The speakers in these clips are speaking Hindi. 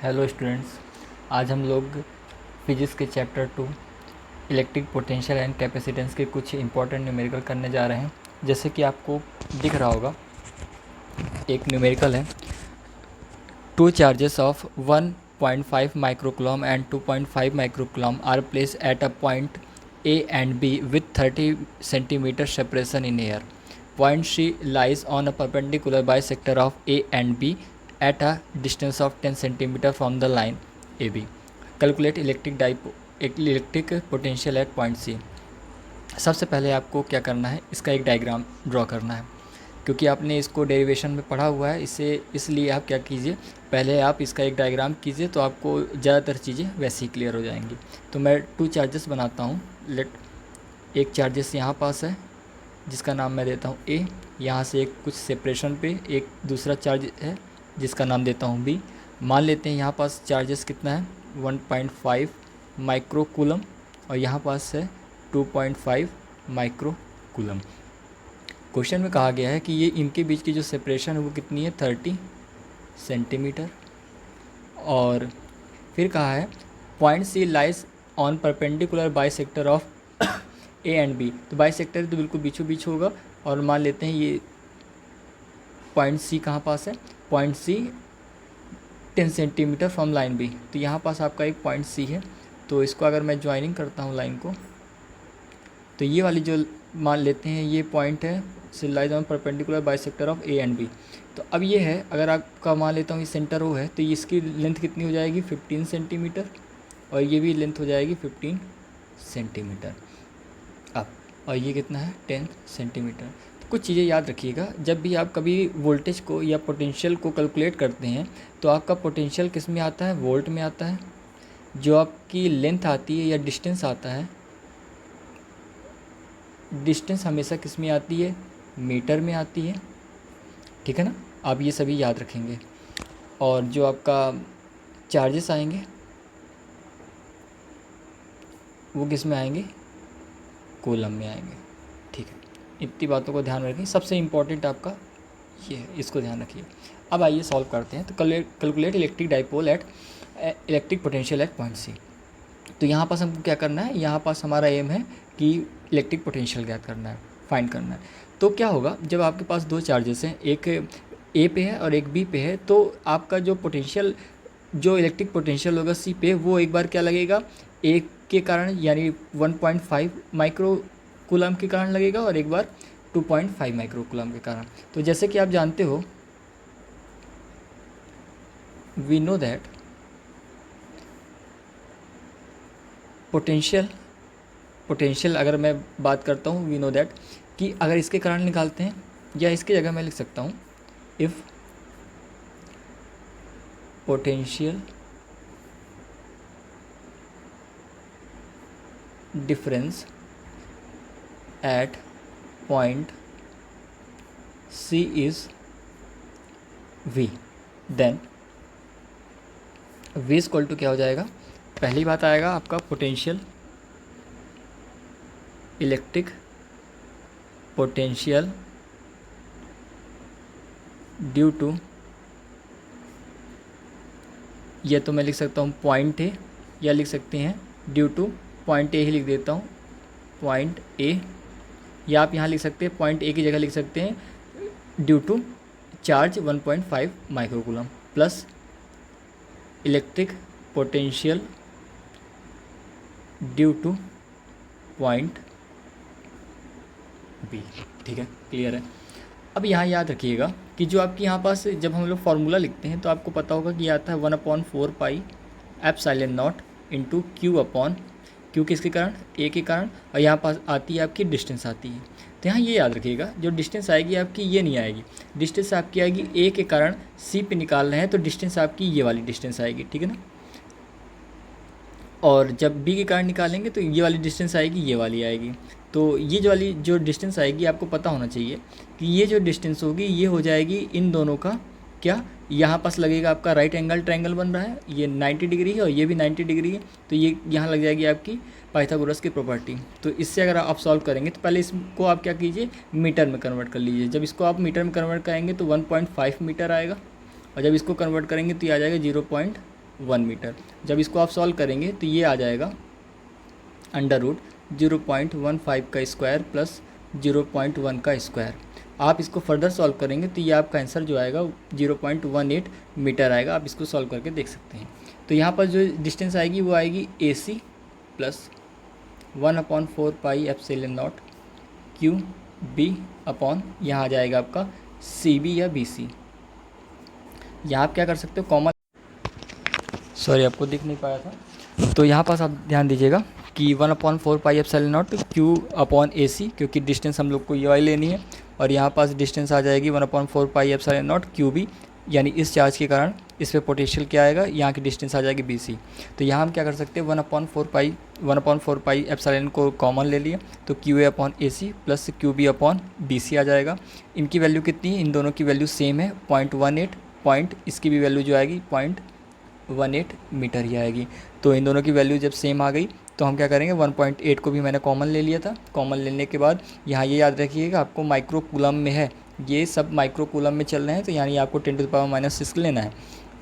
हेलो स्टूडेंट्स, आज हम लोग फिजिक्स के chapter 2 electric potential and capacitance के कुछ इंपॉर्टेंट न्यूमेरिकल करने जा रहे हैं। जैसे कि आपको दिख रहा होगा, एक न्यूमेरिकल है, two charges of 1.5 microcoulomb and 2.5 microcoulomb are place at a point A and B with 30 centimetre separation in air. Point C lies on a perpendicular bisector of A and B at a distance of 10 cm from the line AB. Calculate electric potential at point C. सबसे पहले आपको क्या करना है, इसका एक डायग्राम ड्रॉ करना है। क्योंकि आपने इसको डेरिवेशन में पढ़ा हुआ है, इसलिए आप क्या कीजिए, पहले आप इसका एक डायग्राम कीजिए तो आपको ज़्यादातर चीज़ें वैसे ही क्लियर हो जाएंगी। तो मैं 2 चार्जेस बनाता हूँ। एक चार्जेस यहाँ पास है जिसका नाम मैं देता हूँ ए, यहाँ से एक कुछ सेपरेशन पे एक दूसरा चार्ज है जिसका नाम देता हूँ बी। मान लेते हैं यहाँ पास चार्जेस कितना है 1.5 माइक्रोकूलम और यहाँ पास है 2.5 माइक्रोकूलम। क्वेश्चन में कहा गया है कि ये इनके बीच की जो सेपरेशन है वो कितनी है 30 सेंटीमीटर। और फिर कहा है point C lies on perpendicular bisector of A and B. तो बाइसेक्टर तो बिल्कुल बीचों बीच होगा। और मान लेते हैं ये पॉइंट सी कहाँ पास है, point C 10 centimetre from line B. तो यहाँ पास आपका एक पॉइंट सी है। तो इसको अगर मैं ज्वाइनिंग करता हूँ लाइन को, तो ये वाली जो मान लेते हैं ये पॉइंट है C lies on perpendicular bisector of A and B. तो अब ये है, अगर आपका मान लेता हूँ ये सेंटर ओ है तो इसकी लेंथ कितनी हो जाएगी 15 सेंटीमीटर और ये भी लेंथ हो जाएगी 15 सेंटीमीटर। अब और ये कितना है 10 सेंटीमीटर। तो कुछ चीज़ें याद रखिएगा, जब भी आप कभी वोल्टेज को या पोटेंशियल को कैलकुलेट करते हैं तो आपका पोटेंशियल किस में आता है, वोल्ट में आता है। जो आपकी लेंथ आती है या डिस्टेंस आता है, डिस्टेंस हमेशा किस में आती है, मीटर में आती है। ठीक है ना, आप ये सभी याद रखेंगे। और जो आपका चार्जेस आएंगे वो किस में आएंगे, कूलम में आएंगे। ठीक है, इतनी बातों को ध्यान में रखिए। सबसे इम्पॉर्टेंट आपका ये है, इसको ध्यान रखिए। अब आइए सॉल्व करते हैं। तो calculate electric dipole at electric potential at point C. तो यहाँ पास हमको क्या करना है, यहाँ पास हमारा एम है कि इलेक्ट्रिक पोटेंशियल ज्ञात करना है, फाइंड करना है। तो क्या होगा, जब आपके पास 2 चार्जेस हैं, एक ए पे है और एक बी पे है, तो आपका जो पोटेंशियल, जो इलेक्ट्रिक पोटेंशियल होगा सी पे, वो एक बार क्या लगेगा, ए के कारण यानी 1.5 माइक्रोकूलम के कारण लगेगा और एक बार 2.5 माइक्रोकूलम के कारण। तो जैसे कि आप जानते हो, वी नो दैट पोटेंशियल अगर मैं बात करता हूँ, वी नो दैट कि अगर इसके कारण निकालते हैं, या इसकी जगह मैं लिख सकता हूँ if potential difference at point C is V, then V equal to क्या हो जाएगा, पहली बात आएगा आपका potential, electric potential due to, ये तो मैं लिख सकता हूँ पॉइंट ए, या लिख सकते हैं ड्यू टू पॉइंट ए ही लिख देता हूँ, पॉइंट ए। या आप यहाँ लिख सकते हैं पॉइंट ए की जगह लिख सकते हैं due to charge 1.5 microcoulomb plus electric potential due to point B. ठीक है, क्लियर है। अब यहाँ याद रखिएगा कि जो आपके यहाँ पास जब हम लोग फार्मूला लिखते हैं तो आपको पता होगा कि आता है 1/4 pi epsilon not into Q upon Q, किसके कारण, ए के कारण। और यहाँ पास आती है आपकी डिस्टेंस आती है। तो यहाँ ये याद रखिएगा, जो डिस्टेंस आएगी आपकी ये नहीं आएगी, डिस्टेंस आपकी आएगी ए के कारण सी पे निकाल रहे हैं तो डिस्टेंस आपकी ये वाली डिस्टेंस आएगी। ठीक है ना, और जब बी के कारण निकालेंगे तो ये वाली डिस्टेंस आएगी, ये वाली आएगी। तो ये वाली जो डिस्टेंस आएगी आपको पता होना चाहिए कि ये जो डिस्टेंस होगी ये हो जाएगी इन दोनों का क्या, यहाँ पास लगेगा आपका राइट एंगल ट्रायंगल बन रहा है, ये 90 डिग्री है और ये भी 90 डिग्री है। तो ये यहाँ लग जाएगी आपकी पाइथागोरस की प्रॉपर्टी। तो इससे अगर आप सॉल्व करेंगे तो पहले इसको आप क्या कीजिए, मीटर में कन्वर्ट कर लीजिए। जब इसको आप मीटर में कन्वर्ट करेंगे तो 1.5 मीटर आएगा और जब इसको कन्वर्ट करेंगे तो ये आ जाएगा 1 मीटर। जब इसको आप सॉल्व करेंगे तो ये आ जाएगा √0.15 का स्क्वायर प्लस 0.1 का स्क्वायर। आप इसको फर्दर सॉल्व करेंगे तो ये आपका आंसर जो आएगा 0.18 मीटर आएगा। आप इसको सॉल्व करके देख सकते हैं। तो यहाँ पर जो डिस्टेंस आएगी वो आएगी AC plus 1/4 pi epsilon not QB upon यहाँ आ जाएगा आपका CB या BC। यहाँ आप क्या कर सकते हो, कॉमन, सॉरी आपको दिख नहीं पाया था, तो यहाँ पास आप ध्यान दीजिएगा कि 1/4 पाई एप्सिलॉन नॉट Q/AC, क्योंकि डिस्टेंस हम लोग को ये वाली लेनी है, और यहाँ पास डिस्टेंस आ जाएगी 1/4 पाई एप्सिलॉन नॉट QB, यानी इस चार्ज के कारण इस पे पोटेंशियल क्या आएगा, यहाँ की डिस्टेंस आ जाएगी BC। तो यहाँ हम क्या कर सकते हैं, 1/4 पाई एप्सिलॉन को कॉमन ले लिए तो QA/AC प्लस QB/BC आ जाएगा। इनकी वैल्यू कितनी है, इन दोनों की वैल्यू सेम है 0.18 पॉइंट, इसकी भी वैल्यू जो आएगी 0.18 मीटर ही आएगी। तो इन दोनों की वैल्यू जब सेम आ गई तो हम क्या करेंगे, 1.8 को भी मैंने कॉमन ले लिया था। कॉमन लेने के बाद यहाँ ये याद रखिएगा आपको माइक्रो कूलम में है, ये सब माइक्रो कूलम में चल रहे हैं, तो यानी आपको 10⁻⁻6 लेना है।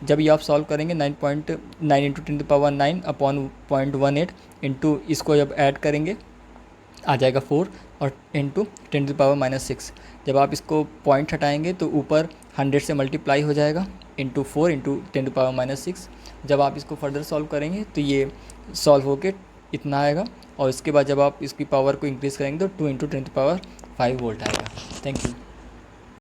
जब ये आप सॉल्व करेंगे 9.9 इंटू 10⁻9 अपॉन 0.18 इंटू इसको जब ऐड करेंगे आ जाएगा 4 और इंटू 10⁻⁻6। जब आप इसको पॉइंट हटाएंगे तो ऊपर 100 से मल्टीप्लाई हो जाएगा इंटू 4 इंटू 10⁻⁻6। जब आप इसको फर्दर सॉल्व करेंगे तो ये सॉल्व होके इतना आएगा, और इसके बाद जब आप इसकी पावर को इंक्रीज़ करेंगे तो 2 इंटू 10⁵ वोल्ट आएगा। Thank you.